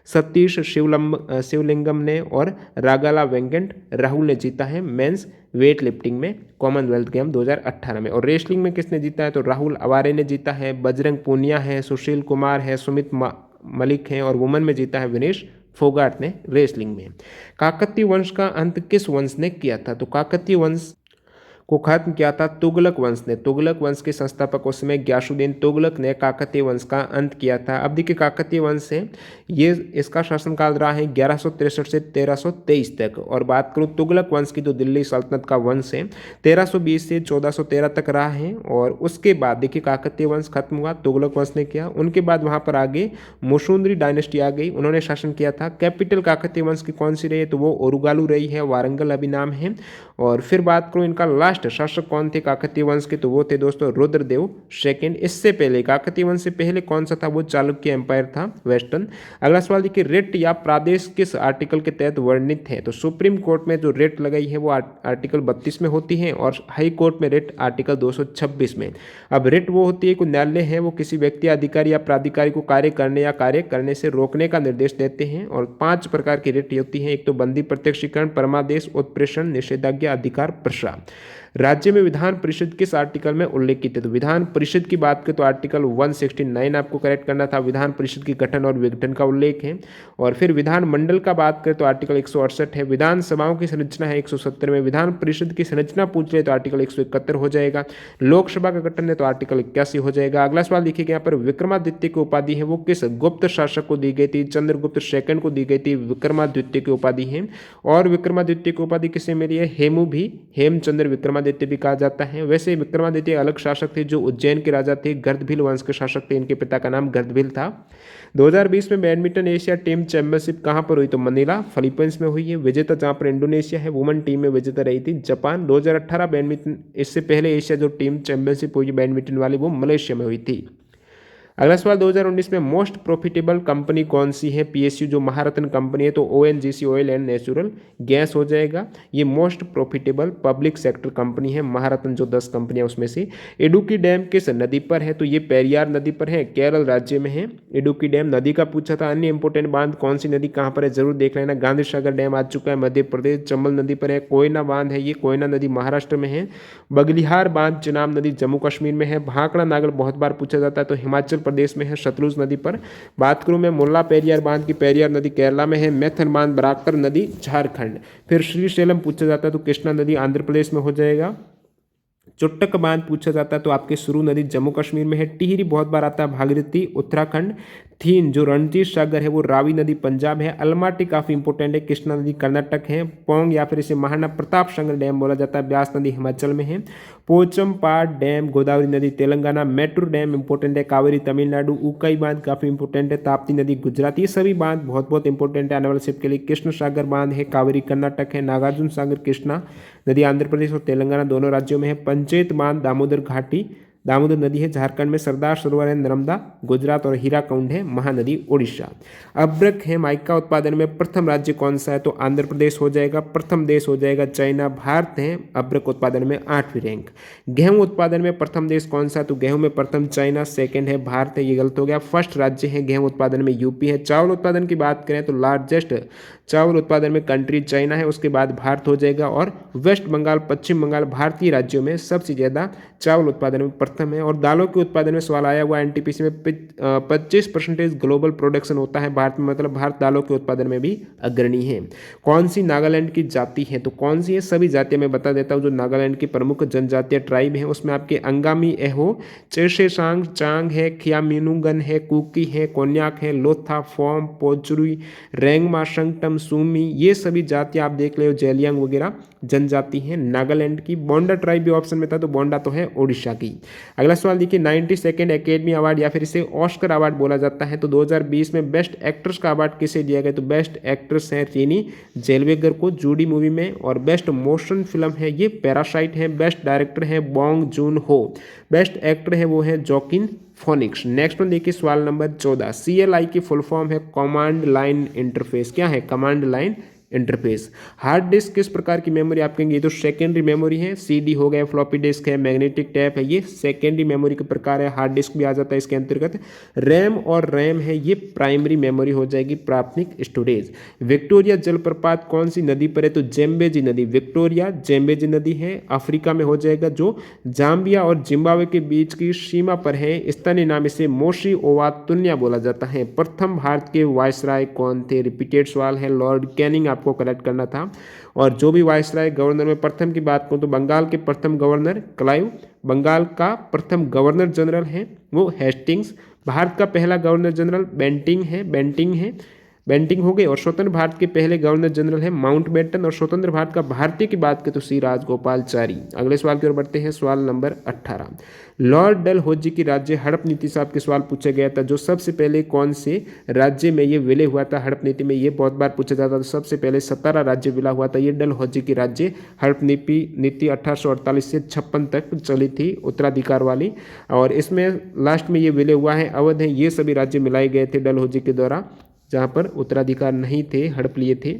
सतीश शिवलिंगम ने, और रागाला वेंकट राहुल ने जीता है मेंस वेट लिफ्टिंग में कॉमनवेल्थ गेम 2018 में। और रेसलिंग में किसने जीता है, तो राहुल अवारे ने जीता है, बजरंग पूनिया है, सुशील कुमार है, सुमित मलिक है, और वुमेन में जीता है विनेश फोगाट ने रेसलिंग में। काकतीय वंश का अंत किस वंश ने किया था। तो काकतीय वंश को खत्म किया था तुगलक वंश ने। तुगलक वंश के संस्थापक उस समय ग्यासुद्दीन तुगलक ने काकतीय वंश का अंत किया था। अब देखिए काकतीय वंश है ये, इसका शासनकाल रहा है 1163 से 1323 तक। और बात करूँ तुगलक वंश की तो दिल्ली सल्तनत का वंश है 1320 से 1413 तक रहा है। और उसके बाद देखिए काकतीय वंश खत्म हुआ, तुगलक वंश ने किया, उनके बाद वहाँ पर आगे मुशुंदरी डायनेस्टी आ गई, उन्होंने शासन किया था। कैपिटल काकतीय वंश की कौन सी रही है तो वो ओरुगालू रही है, वारंगल अभी नाम है। और फिर बात करूँ इनका लास्ट शासक कौन थे काकतीय वंश के तो वो थे दोस्तों रुद्रदेव सेकेंड। इससे पहले काकतीय वंश से पहले कौन सा था वो चालुक्य एम्पायर था वेस्टर्न। अगला सवाल देखिए रिट या प्रादेश किस आर्टिकल के तहत वर्णित है तो सुप्रीम कोर्ट में जो रिट लगाई है वो आर्टिकल 32 में होती है और हाई कोर्ट में रिट आर्टिकल 226 में। अब रिट वो होती है कि न्यायालय है वो किसी व्यक्ति अधिकारी या प्राधिकारी को कार्य करने या कार्य करने से रोकने का निर्देश देते हैं। और 5 प्रकार की रिट होती है, एक तो बंदी प्रत्यक्षीकरण, परमादेश, उत्प्रेषण, निषेधाज्ञा, अधिकार प्रसार। राज्य में विधान परिषद किस आर्टिकल में उल्लेखित है तो विधान परिषद की बात करें तो आर्टिकल 169 आपको करेक्ट करना था, विधान परिषद की गठन और विघटन का उल्लेख है। और फिर विधान मंडल का बात करें तो आर्टिकल 168 है, विधानसभाओं की संरचना है 170 में, विधान परिषद की संरचना पूछ ले तो आर्टिकल 171 हो जाएगा, लोकसभा का गठन है तो आर्टिकल 81 हो जाएगा। अगला सवाल देखिए यहाँ पर विक्रमादित्य की उपाधि है वो किस गुप्त शासक को दी गई थी, चंद्रगुप्त सेकंड को दी गई थी विक्रमादित्य की उपाधि है। और विक्रमादित्य की उपाधि किसे मिली है, हेमू भी, हेमचंद्र विक्रमादित्य भी कहा जाता है। वैसे विक्रमादित्य अलग शासक थे जो उज्जैन के राजा थे, गर्दभील वंश के शासक थे, इनके पिता का नाम गर्दभील था। 2020 में बैडमिंटन एशिया टीम चैंपियनशिप कहां पर हुई तो मनीला फिलीपींस में हुई है। विजेता जहां पर इंडोनेशिया है, वुमेन टीम में विजेता रही थी जापान। 2018 बैडमिंटन, इससे पहले एशिया जो टीम चैंपियनशिप हुई बैडमिंटन वाली वो मलेशिया में हुई थी। अगला सवाल 2019 में मोस्ट प्रॉफिटेबल कंपनी कौन सी है, पीएसयू जो महारत्न कंपनी है तो ONGC oil and natural gas हो जाएगा, ये most profitable public sector company है, महारत्न जो 10 कंपनियां उसमें से। इडुक्की डैम किस नदी पर है तो ये पेरियार नदी पर है, केरल राज्य में है। इडुक्की डैम नदी का पूछा था। अन्य इंपोर्टेंट बांध कौन सी नदी कहाँ पर है जरूर देख लेना, गांधी सागर डैम आ चुका है मध्य प्रदेश, चंबल नदी पर है। कोयना बांध है, ये कोयना नदी महाराष्ट्र में है। बगलिहार बांध चिनाब नदी जम्मू कश्मीर में है। भाखड़ा नागल बहुत बार पूछा जाता है तो हिमाचल प्रदेश में है सतलुज नदी पर। बात करूं मैं मुल्ला पेरियार बांध की, पेरियार नदी केरला में है। मैथन बांध बराकर नदी झारखंड। फिर श्रीशैलम पूछा जाता है तो कृष्णा नदी आंध्र प्रदेश में हो जाएगा। चुट्टक बांध पूछा जाता है तो आपके सुरू नदी जम्मू कश्मीर में है। टिहरी बहुत बार आता है भागीरथी उत्तराखंड। थीन जो रणजीत सागर है वो रावी नदी पंजाब है। अलमाटी काफी इंपोर्टेंट है, कृष्णा नदी कर्नाटक है। पोंग या फिर इसे महाराणा प्रताप सागर डैम बोला जाता है, ब्यास नदी हिमाचल में है। पोचमपाड डैम गोदावरी नदी तेलंगाना। मेट्रो डैम इंपोर्टेंट है, कावेरी तमिलनाडु। उकाई बांध काफी इंपोर्टेंट है, ताप्ती नदी गुजरात। ये सभी बांध बहुत बहुत इंपोर्टेंट है आने वाले शिप के लिए। कृष्ण सागर बांध है, कावेरी कर्नाटक है। नागार्जुन सागर कृष्णा नदी आंध्र प्रदेश और तेलंगाना दोनों राज्यों में है। पंचेत बांध दामोदर घाटी दामोदर नदी है झारखंड में। सरदार सरोवर है नर्मदा गुजरात और हीराकुंड है महानदी उड़ीसा। अब्रक है माइका उत्पादन में प्रथम राज्य कौन सा है तो आंध्र प्रदेश हो जाएगा। प्रथम देश हो जाएगा चाइना। भारत है अब्रक उत्पादन में 8वीं रैंक। गेहूं उत्पादन में प्रथम देश कौन सा है तो गेहूं में प्रथम चाइना, सेकंड है भारत है, ये गलत हो गया। फर्स्ट राज्य है गेहूं उत्पादन में यूपी है। चावल उत्पादन की बात करें तो लार्जेस्ट चावल उत्पादन में कंट्री चाइना है, उसके बाद भारत हो जाएगा। और वेस्ट बंगाल पश्चिम बंगाल भारतीय राज्यों में सबसे ज़्यादा चावल उत्पादन में प्रथम है। और दालों के उत्पादन में सवाल आया हुआ एनटीपीसी में 25% ग्लोबल प्रोडक्शन होता है भारत में, मतलब भारत दालों के उत्पादन में भी अग्रणी है। कौन सी नागालैंड की जाति है तो कौन सी है, सभी जातियां मैं बता देता हूँ। जो नागालैंड की प्रमुख जनजातीय ट्राइब है उसमें आपके अंगामी एहो, चेशेसांग चांग है, खियामिनुंगन है, कुकी है, कोन्याक है, लोथा, फोम, पोचुरी, रेंगमा, संगटम, सूमी, ये सभी जातियां आप देख ले, जेलियांग वगैरह जनजाति है नागालैंड की। बोंडा ट्राइब भी ऑप्शन में था तो बोंडा तो है उड़ीसा की। अगला सवाल देखिए 92nd एकेडमी अवार्ड या फिर इसे ऑस्कर अवार्ड बोला जाता है तो 2020 में बेस्ट एक्ट्रेस का अवार्ड किसे दिया गया तो बेस्ट एक्ट्रेस है रेनी जेलवेगर को जूडी मूवी में। और बेस्ट मोशन फिल्म है ये पैरासाइट है। बेस्ट डायरेक्टर है बॉन्ग जून हो। बेस्ट एक्टर है वो है जॉकिन फोनिक्स। नेक्स्ट वन देखिए सवाल नंबर 14। CLI की फुल फॉर्म है कमांड लाइन इंटरफेस। क्या है command line interface. Hard disk किस प्रकार की मेमोरी आप कहेंगे, ये तो सेकेंडरी मेमोरी है। CD हो गया, फ्लॉपी डिस्क है, मैग्नेटिक टैप है, ये सेकेंडरी मेमोरी के प्रकार है। हार्ड डिस्क भी आ जाता है इसके अंतर्गत। रैम और रैम है ये प्राइमरी मेमोरी हो जाएगी, प्राथमिक स्टोरेज। विक्टोरिया जलप्रपात कौन सी नदी पर है तो जेम्बेजी नदी। विक्टोरिया जेम्बेजी नदी है, अफ्रीका में हो जाएगा, जो जाम्बिया और जिम्बाब्वे के बीच की सीमा पर है। स्थानीय नाम इसे मोशी ओवा तुन्या बोला जाता है। प्रथम भारत के वायसराय कौन थे, रिपीटेड सवाल है। लॉर्ड कैनिंग आपको कलेक्ट करना था। और जो भी वायसराय गवर्नर में प्रथम की बात करूँ तो बंगाल के प्रथम गवर्नर क्लाइव, बंगाल का प्रथम गवर्नर जनरल है वो हेस्टिंग्स, भारत का पहला गवर्नर जनरल बेंटिंग हो गए, और स्वतंत्र भारत के पहले गवर्नर जनरल है माउंटबेटन, और स्वतंत्र भारत का भारतीय की बात करें तो सी राजगोपालचारी। अगले सवाल की ओर बढ़ते हैं, सवाल नंबर 18। लॉर्ड डलहौजी की राज्य हड़प नीति से आपके सवाल पूछा गया था, जो सबसे पहले कौन से राज्य में ये विलय हुआ था हड़प नीति में, ये बहुत बार पूछा जाता था। तो सबसे पहले 17 राज्य विलय हुआ था ये डलहौजी की राज्य हड़प नीति 1848 से 56 तक चली थी उत्तराधिकार वाली, और इसमें लास्ट में ये विलय हुआ है अवध है, ये सभी राज्य मिलाए गए थे डलहौजी के द्वारा, जहाँ पर उत्तराधिकार नहीं थे, हड़प लिए थे।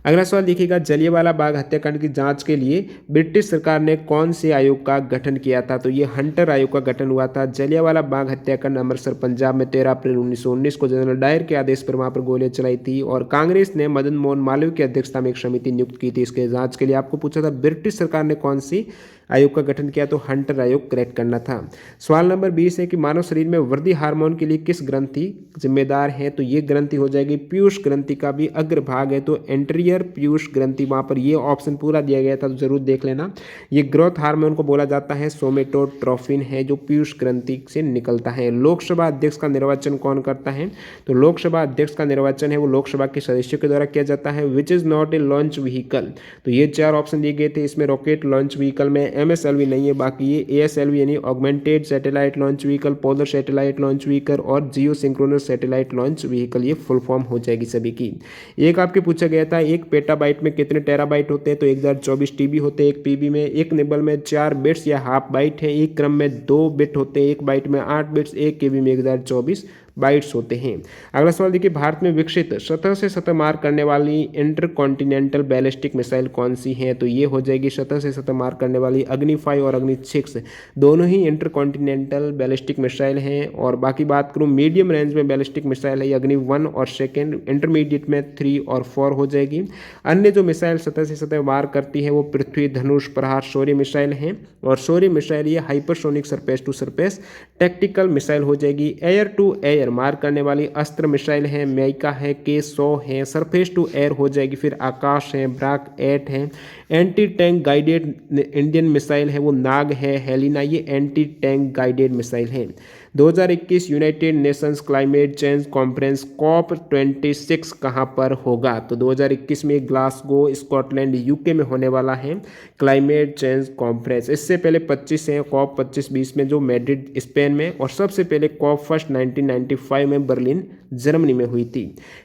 अगला सवाल देखिएगा, जलियांवाला बाग हत्याकांड की जांच के लिए ब्रिटिश सरकार ने कौन से आयोग का गठन किया था, तो ये हंटर आयोग का गठन हुआ था। जलियांवाला बाग हत्याकांड अमृतसर पंजाब में 13 अप्रैल 1919 को जनरल डायर के आदेश पर वहां पर गोलियां चलाई थी, और कांग्रेस ने मदन मोहन मालवीय की अध्यक्षता में एक समिति नियुक्त की थी इसके जांच के लिए। आपको पूछा था ब्रिटिश सरकार ने कौन सी आयोग का गठन किया, तो हंटर आयोग करेक्ट करना था। सवाल नंबर 20 है कि मानव शरीर में वृद्धि हार्मोन के लिए किस ग्रंथि जिम्मेदार है, तो ये ग्रंथि हो जाएगी पीयूष ग्रंथि का भी अग्रभाग है, तो एंटीरियर पीयूष ग्रंथि, वहां पर ये ऑप्शन पूरा दिया गया था तो जरूर देख लेना। ये ग्रोथ हार्मोन को बोला जाता है सोमेटोट्रोफिन है, जो पीयूष ग्रंथि से निकलता है। लोकसभा अध्यक्ष का निर्वाचन कौन करता है, तो लोकसभा अध्यक्ष का निर्वाचन है वो लोकसभा के सदस्यों के द्वारा किया जाता है। Which is not a launch vehicle, तो ये 4 ऑप्शन दिए गए थे, इसमें रॉकेट लॉन्च व्हीकल में MSLV नहीं है, बाकी ये ASLV यानी augmented satellite launch vehicle, polar satellite launch vehicle और जियो सिंक्रोनस सैटेलाइट लॉन्च व्हीकल, ये फुल फॉर्म हो जाएगी सभी की। एक आपके पूछा गया था, एक पेटाबाइट में कितने टेराबाइट होते हैं, तो 1024 TB होते हैं एक PB में। एक निबल में 4 बिट्स या हाफ बाइट है, एक क्रम में 2 बिट होते हैं, एक बाइट में 8 बिट्स, एक KB में 1024 बाइट्स होते हैं। अगला सवाल देखिए, भारत में विकसित सतह से सतह मार करने वाली इंटरकॉन्टिनेंटल बैलिस्टिक मिसाइल कौन सी है, तो ये हो जाएगी सतह से सतह मार करने वाली अग्नि 5 और अग्नि 6, दोनों ही इंटरकॉन्टिनेंटल बैलिस्टिक मिसाइल हैं। और बाकी बात करूँ मीडियम रेंज में बैलिस्टिक मिसाइल है अग्नि 1 और 2, इंटरमीडिएट में 3 और 4 हो जाएगी। अन्य जो मिसाइल सतह से सतह वार करती है वो पृथ्वी धनुष प्रहार शौर्य मिसाइल है, और शौर्य मिसाइल ये hypersonic surface to surface tactical missile हो जाएगी। एयर टू एयर मार करने वाली अस्त्र मिसाइल है मेइका है, K100 है। सरफेस टू एयर हो जाएगी फिर आकाश है, ब्राक 8 है। Anti tank guided Indian missile है वो नाग है, हेलिना, ये एंटी टैंक गाइडेड मिसाइल है। 2021 United Nations climate change conference COP26 कहाँ पर होगा, तो 2021 में ग्लासगो स्कॉटलैंड UK में होने वाला है क्लाइमेट चेंज कॉन्फ्रेंस। इससे पहले 25 है COP25 20 में जो मैड्रिड स्पेन में, और सबसे पहले COP फर्स्ट 1995 में बर्लिन जर्मनी में हुई थी।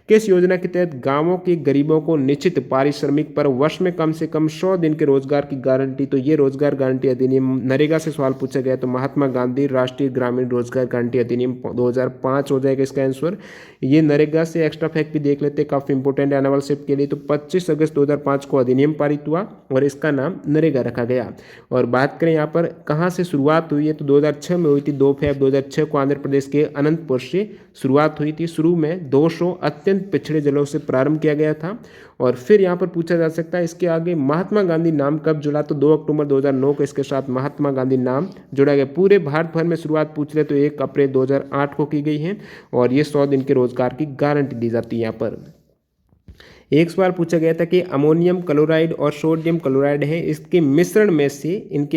किस योजना के तहत गांवों के गरीबों को निश्चित पारिश्रमिक पर वर्ष में कम से कम 100 दिन के रोजगार की गारंटी, तो ये रोजगार गारंटी अधिनियम नरेगा से सवाल पूछा गया, तो महात्मा गांधी राष्ट्रीय ग्रामीण रोजगार गारंटी अधिनियम 2005 हो जाएगा इसका आंसर। ये नरेगा से एक्स्ट्रा फैक्ट भी देख लेते हैं, काफी इंपोर्टेंट है आने वाले शिफ्ट के लिए। तो 25 अगस्त 2005 को अधिनियम पारित हुआ और इसका नाम नरेगा रखा गया। और बात करें यहाँ पर कहाँ से शुरुआत हुई है, तो 2006 में हुई थी। 2 फरवरी 2006 को आंध्र प्रदेश के अनंतपुर से शुरुआत हुई थी। शुरू में 200 अत्यंत पिछड़े जिलों से प्रारंभ किया गया था। और फिर यहाँ पर पूछा जा सकता है इसके आगे महात्मा गांधी नाम कब जुड़ा, तो 2 अक्टूबर 2009 को इसके साथ महात्मा गांधी नाम जुड़ा गया। पूरे भारत भर में शुरुआत पूछ ले तो 1 अप्रैल 2008 को की गई है, और ये 100 दिन के रोजगार की गारंटी दी जाती है। यहाँ पर एक सवाल पूछा गया था कि अमोनियम क्लोराइड और सोडियम क्लोराइड है, इनके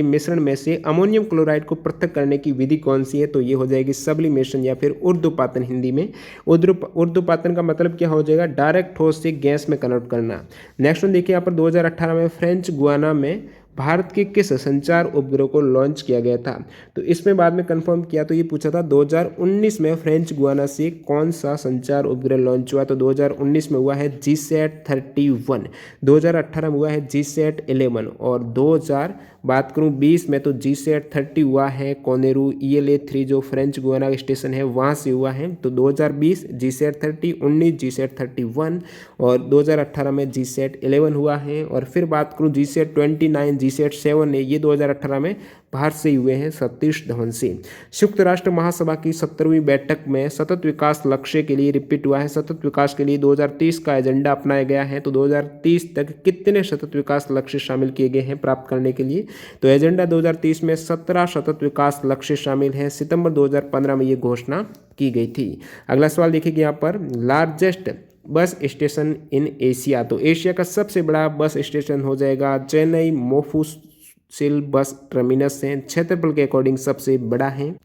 मिश्रण में से अमोनियम क्लोराइड को पृथक करने की विधि कौन सी है, तो ये हो जाएगी सब्लिमेशन या फिर ऊर्ध्वपातन। हिंदी में ऊर्ध्वपातन का मतलब क्या हो जाएगा, डायरेक्ट ठोस से गैस में कन्वर्ट करना। नेक्स्ट वन देखिए यहाँ पर 2018 में फ्रेंच गुयाना में भारत के किस संचार उपग्रह को लॉन्च किया गया था, तो इसमें बाद में कंफर्म किया, तो ये पूछा था 2019 में फ्रेंच गुयाना से कौन सा संचार उपग्रह लॉन्च हुआ, तो 2019 में हुआ है GSAT-31, 2018 में हुआ है GSAT-11, और 2000 बात करूं 20 में तो GSAT-30 हुआ है कोनेरू ELA-3 जो फ्रेंच गुयाना स्टेशन है वहाँ से हुआ है। तो 2020 GSAT-30, 19 GSAT-31 और 2018 में GSAT-11 हुआ है। और फिर बात करूं GSAT-29 GSAT-7 है, ये 2018 में भारत से हुए हैं सतीश धवन से। संयुक्त राष्ट्र महासभा की 17वीं बैठक में सतत विकास लक्ष्य के लिए रिपीट हुआ है। सतत विकास के लिए 2030 का एजेंडा अपनाया गया है, तो 2030 तक कितने सतत विकास लक्ष्य शामिल किए गए हैं प्राप्त करने के लिए, तो एजेंडा 2030 में 17 सतत विकास लक्ष्य शामिल हैं। सितंबर 2015 में ये घोषणा की गई थी। अगला सवाल देखिए यहाँ पर largest bus station in Asia, तो एशिया का सबसे बड़ा बस स्टेशन हो जाएगा चेन्नई मोफुसिल बस टर्मिनस है, क्षेत्रफल के अकॉर्डिंग सबसे बड़ा है।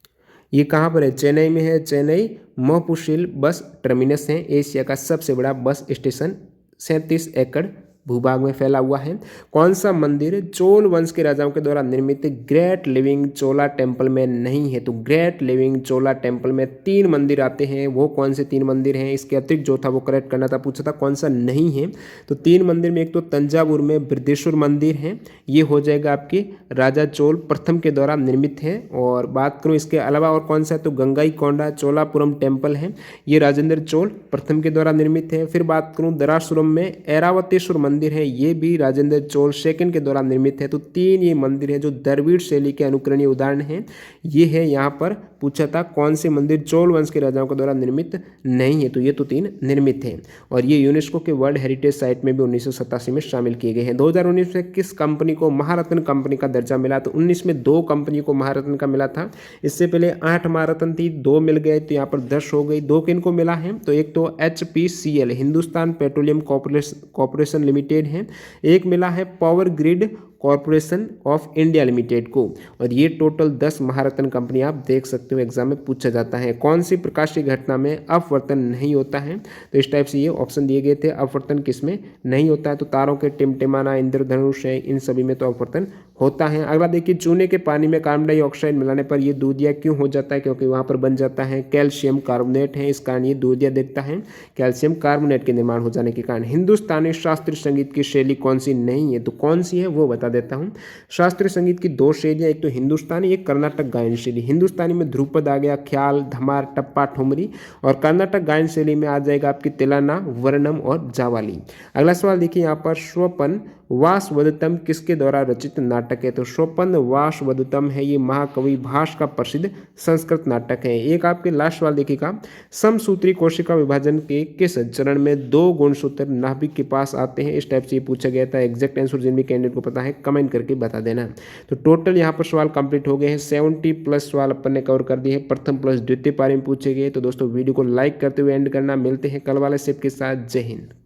ये कहाँ पर है? चेन्नई में है। चेन्नई मोफुसिल बस टर्मिनस है एशिया का सबसे बड़ा बस स्टेशन, 37 एकड़ भूभाग में फैला हुआ है। कौन सा मंदिर चोल वंश के राजाओं के द्वारा निर्मित ग्रेट लिविंग चोला टेम्पल में नहीं है? तो ग्रेट लिविंग चोला टेम्पल में 3 मंदिर आते हैं, वो कौन से 3 मंदिर हैं? इसके अतिरिक्त जो था वो करेक्ट करना था, पूछा था कौन सा नहीं है। तो 3 मंदिर में एक तो तंजावुर में बृहदेश्वर मंदिर है, ये हो जाएगा आपके राजा चोल प्रथम के द्वारा निर्मित है। और बात करूँ इसके अलावा और कौन सा है, तो गंगाईकोंडा चोलापुरम टेम्पल है, ये राजेंद्र चोल प्रथम के द्वारा निर्मित है। फिर बात करूँ दरासुरम में ऐरावतेश्वर मंदिर है, ये भी राजेंद्र चोल सेकंड के द्वारा निर्मित है। तो 3 ये मंदिर है जो द्रविड़ शैली के अनुकरणीय उदाहरण हैं। ये है यहाँ पर पूछा था कौन से मंदिर चोल वंश के राजाओं के द्वारा निर्मित नहीं है, तो ये तो 3 निर्मित हैं और ये यूनेस्को के वर्ल्ड हेरिटेज साइट में भी 1987 में शामिल किए गए हैं। 2019 में किस कंपनी को महारत्न कंपनी का दर्जा मिला? तो 19 में 2 कंपनी को महारत्न का मिला था। इससे पहले 8 महारत्न थी, 2 मिल गए तो यहाँ पर 10 हो गई। 2 किन को मिला है? तो एक तो HPCL Hindustan petroleum corporation limited है, एक मिला है power grid corporation of India limited को। और ये टोटल 10 महारत्न कंपनी आप देख सकते हो, एग्जाम में पूछा जाता है। कौन सी प्रकाशीय घटना में अपवर्तन नहीं होता है? तो इस टाइप से ये ऑप्शन दिए गए थे, अपवर्तन किसमें नहीं होता है? तो तारों के टिमटिमाना, इंद्रधनुष है, इन सभी में तो अपवर्तन होता है। अगला देखिए, चूने के पानी में कार्बन डाइऑक्साइड मिलाने पर ये दूधिया क्यों हो जाता है? क्योंकि वहाँ पर बन जाता है कैल्शियम कार्बोनेट है, इस कारण ये दूधिया दिखता है, कैल्शियम कार्बोनेट के निर्माण हो जाने के कारण। हिंदुस्तानी शास्त्रीय संगीत की शैली कौन सी नहीं है? तो कौन सी है वो बता देता हूँ। शास्त्रीय संगीत की 2 शैलियाँ, एक तो हिंदुस्तानी, एक कर्नाटक गायन शैली। हिंदुस्तानी में ध्रुपद आ गया, ख्याल, धमार, टप्पा, ठुमरी, और कर्नाटक गायन शैली में आ जाएगा आपकी तिलाना, वर्णम और जावाली। अगला सवाल देखिए यहाँ पर, स्वपन वासवदत्तम किसके द्वारा रचित नाटक है? तो स्वपन वासवदत्तम है, ये महाकवि भास का प्रसिद्ध संस्कृत नाटक है। एक आपके लास्ट सवाल देखिएगा, समसूत्री कोशिका विभाजन के किस चरण में 2 गुणसूत्र नाभिक के पास आते हैं? इस टाइप से ये पूछा गया था। एग्जैक्ट आंसर जिन भी कैंडिडेट को पता है कमेंट करके बता देना। तो टोटल यहाँ पर सवाल कंप्लीट हो गए हैं, 70+ सवाल अपन ने कवर कर दिए हैं, प्रथम प्लस द्वितीय पारी में पूछे गए। तो दोस्तों वीडियो को लाइक करते हुए एंड करना। मिलते हैं कल वाले शिफ्ट के साथ। जय हिंद।